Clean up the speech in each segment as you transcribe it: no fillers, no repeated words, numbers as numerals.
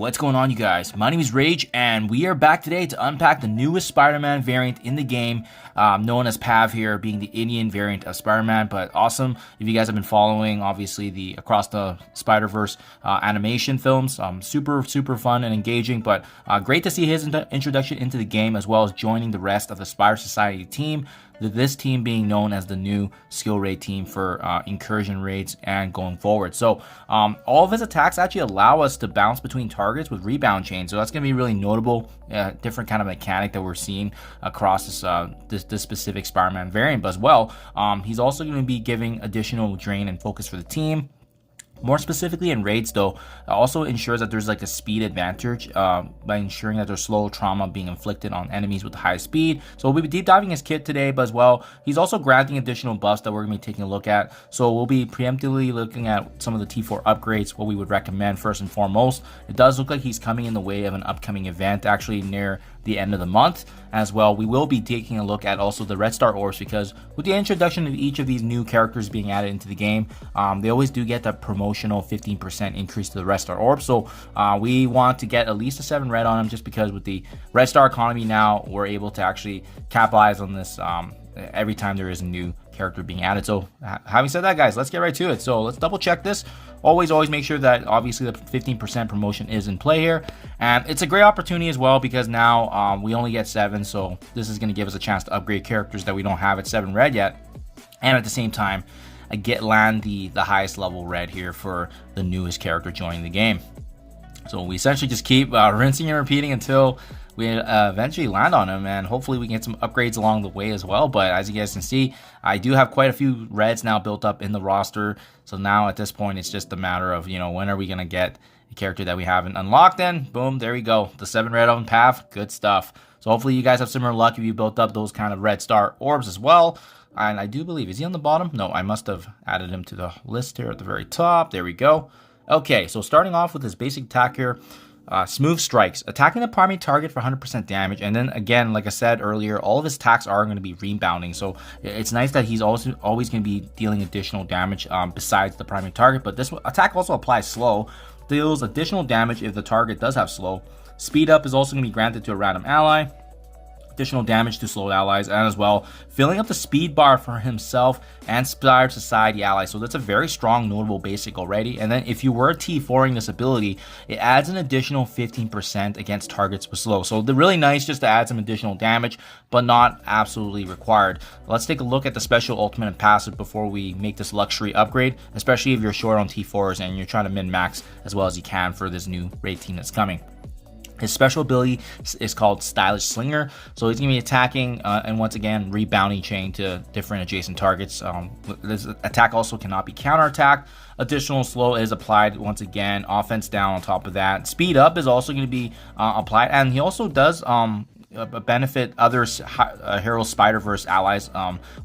What's going on, you guys? My name is Rayge, and we are back today to unpack the newest Spider-Man variant in the game, known as PAV here, being the Indian variant of Spider-Man. But awesome if you guys have been following, obviously, the Across the Spider-Verse animation films. Super fun and engaging, but great to see his introduction into the game, as well as joining the rest of the Spider Society team. This team being known as the new skill raid team for incursion raids and going forward. So all of his attacks actually allow us to bounce between targets with rebound chains. So that's going to be really notable, different kind of mechanic that we're seeing across this specific Spider-Man variant. But as well, he's also going to be giving additional drain and focus for the team. More specifically in raids, though, also ensures that there's like a speed advantage by ensuring that there's slow trauma being inflicted on enemies with high speed. So we'll be deep diving his kit today, but as well, he's also granting additional buffs that we're going to be taking a look at. So we'll be preemptively looking at some of the T4 upgrades, what we would recommend first and foremost. It does look like he's coming in the way of an upcoming event, actually near the end of the month. As well, we will be taking a look at also the Red Star Orbs, because with the introduction of each of these new characters being added into the game, they always do get that promotional 15% increase to the Red Star Orbs. So we want to get at least a 7 red on them, just because with the Red Star economy now, we're able to actually capitalize on this every time there is a new character being added. So having said that, guys, let's get right to it. So let's double check this. Always make sure that obviously the 15% promotion is in play here, and it's a great opportunity as well, because now we only get 7, so this is going to give us a chance to upgrade characters that we don't have at 7 red yet, and at the same time land the highest level red here for the newest character joining the game. So we essentially just keep rinsing and repeating until we eventually land on him, and hopefully we can get some upgrades along the way as well. But as you guys can see, I do have quite a few reds now built up in the roster. So now at this point, it's just a matter of, when are we going to get a character that we haven't unlocked in? Boom, there we go. The 7 red on PAV, good stuff. So hopefully you guys have similar luck if you built up those kind of Red Star Orbs as well. And I do believe, is he on the bottom? No, I must have added him to the list here at the very top. There we go. Okay, so starting off with his basic attack here. Smooth strikes, attacking the primary target for 100% damage, and then again, like I said earlier, all of his attacks are going to be rebounding. So it's nice that he's also always going to be dealing additional damage besides the primary target. But this attack also applies slow, deals additional damage if the target does have slow. Speed up is also going to be granted to a random ally. Additional damage to slowed allies, and as well filling up the speed bar for himself and Spider Society allies. So that's a very strong notable basic already. And then if you were T4ing this ability, it adds an additional 15% against targets with slow. So they're really nice just to add some additional damage, but not absolutely required. Let's take a look at the special ultimate and passive before we make this luxury upgrade, especially if you're short on T4s and you're trying to min-max as well as you can for this new raid team that's coming. His special ability is called Stylish Slinger, so he's going to be attacking and once again rebounding chain to different adjacent targets. This attack also cannot be counterattacked. Additional slow is applied once again. Offense down on top of that. Speed up is also going to be applied, and he also does benefit other Hero Spider-Verse allies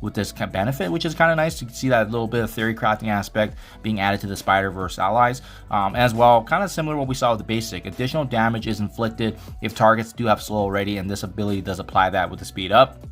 with this kind of benefit, which is kind of nice to see that little bit of theory crafting aspect being added to the Spider-Verse allies. As well, kind of similar to what we saw with the basic. Additional damage is inflicted if targets do have slow already, and this ability does apply that with the speed up.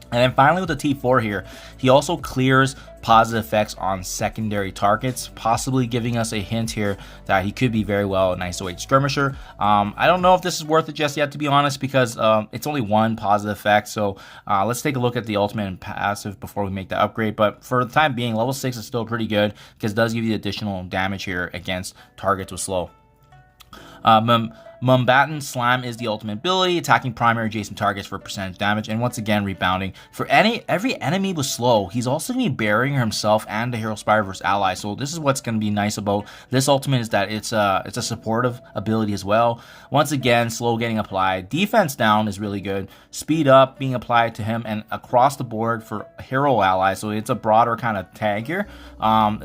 And then finally with the T4 here, he also clears positive effects on secondary targets, possibly giving us a hint here that he could be very well an ISO-8 skirmisher. I don't know if this is worth it just yet, to be honest, because it's only one positive effect. So let's take a look at the ultimate and passive before we make the upgrade. But for the time being, level 6 is still pretty good, because it does give you additional damage here against targets with slow. Mumbatten Slam is the ultimate ability, attacking primary adjacent targets for percentage damage, and once again rebounding. For every enemy with slow, he's also going to be burying himself and the Hero Spider-Verse ally. So this is what's going to be nice about this ultimate, is that it's a supportive ability as well. Once again, slow getting applied. Defense down is really good. Speed up being applied to him and across the board for hero allies. So it's a broader kind of tag here,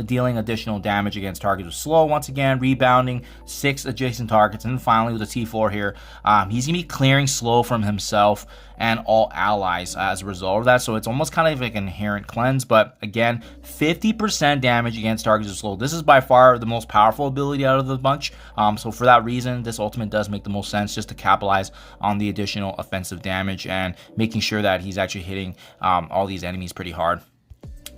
dealing additional damage against targets with slow. Once again, rebounding 6 adjacent targets, and then finally with the T4 here, he's gonna be clearing slow from himself and all allies as a result of that. So it's almost kind of like an inherent cleanse, but again, 50% damage against targets with slow. This is by far the most powerful ability out of the bunch. So for that reason, this ultimate does make the most sense, just to capitalize on the additional offensive damage and making sure that he's actually hitting all these enemies pretty hard.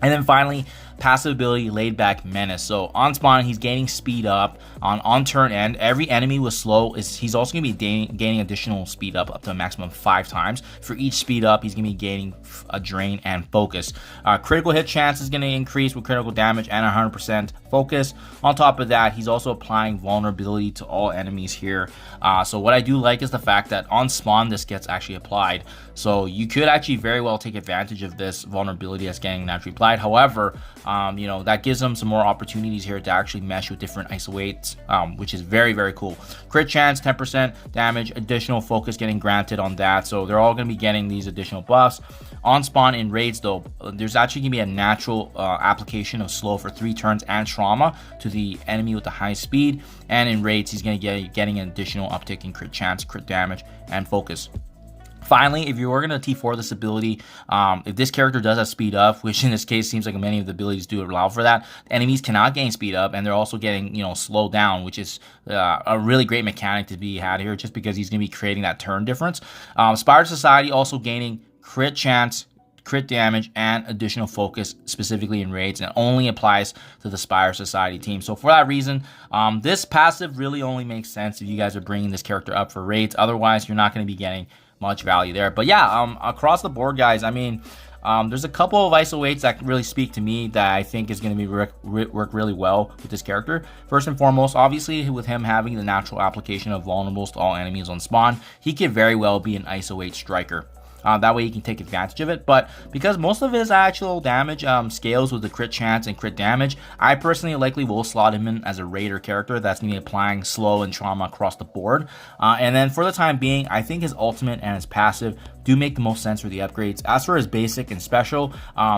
And then finally, passive ability, Laid Back Menace. So on spawn, he's gaining speed up. On turn end, every enemy with slow he's also going to be gaining additional speed up to a maximum of 5 times. For each speed up, he's going to be gaining a drain and focus. Critical hit chance is going to increase with critical damage and 100% focus. On top of that, he's also applying vulnerability to all enemies here. So what I do like is the fact that on spawn, this gets actually applied. So you could actually very well take advantage of this vulnerability that's getting naturally applied. However, you know, that gives them some more opportunities here to actually mesh with different ISO-8s, which is very, very cool. Crit chance, 10% damage, additional focus getting granted on that. So they're all going to be getting these additional buffs. On spawn in raids though, there's actually going to be a natural application of slow for 3 turns and trauma to the enemy with the high speed. And in raids, he's going to getting an additional uptick in crit chance, crit damage, and focus. Finally, if you were going to T4 this ability, if this character does have speed up, which in this case seems like many of the abilities do allow for that, enemies cannot gain speed up, and they're also getting, you know, slowed down, which is a really great mechanic to be had here, just because he's going to be creating that turn difference. Spire Society also gaining crit chance, crit damage, and additional focus specifically in raids, and it only applies to the Spire Society team. So for that reason, this passive really only makes sense if you guys are bringing this character up for raids. Otherwise, you're not going to be getting much value there. But yeah, across the board, guys, I mean, there's a couple of ISO-8s that really speak to me that I think is going to be work really well with this character. First and foremost, obviously, with him having the natural application of vulnerables to all enemies on spawn, he could very well be an ISO-8 striker. That way you can take advantage of it. But because most of his actual damage scales with the crit chance and crit damage, I personally likely will slot him in as a raider character that's going to be applying slow and trauma across the board. And then for the time being, I think his ultimate and his passive do make the most sense for the upgrades. As for his basic and special,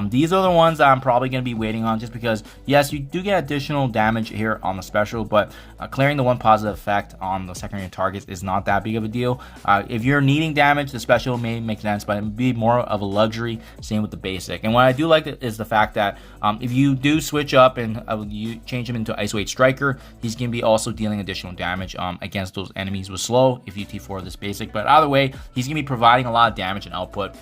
these are the ones that I'm probably going to be waiting on, just because, yes, you do get additional damage here on the special, but clearing the 1 positive effect on the secondary targets is not that big of a deal. If you're needing damage, the special may make sense, but it would be more of a luxury. Same with the basic. And what I do like is the fact that if you do switch up and you change him into ISO-8 striker, he's going to be also dealing additional damage against those enemies with slow if you T4 this basic. But either way, he's going to be providing a lot of damage and output.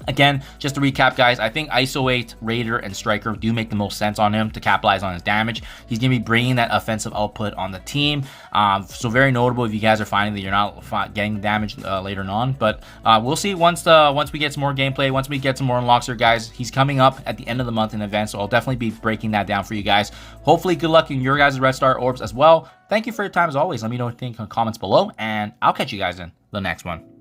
Again, just to recap, guys, I think ISO-8, Raider, and Striker do make the most sense on him to capitalize on his damage. He's going to be bringing that offensive output on the team. So very notable if you guys are finding that you're not getting damage later on. But we'll see once we get some more gameplay, once we get some more unlocks here, guys. He's coming up at the end of the month in events, so I'll definitely be breaking that down for you guys. Hopefully, good luck in your guys' Red Star Orbs as well. Thank you for your time as always. Let me know what you think in the comments below, and I'll catch you guys in the next one.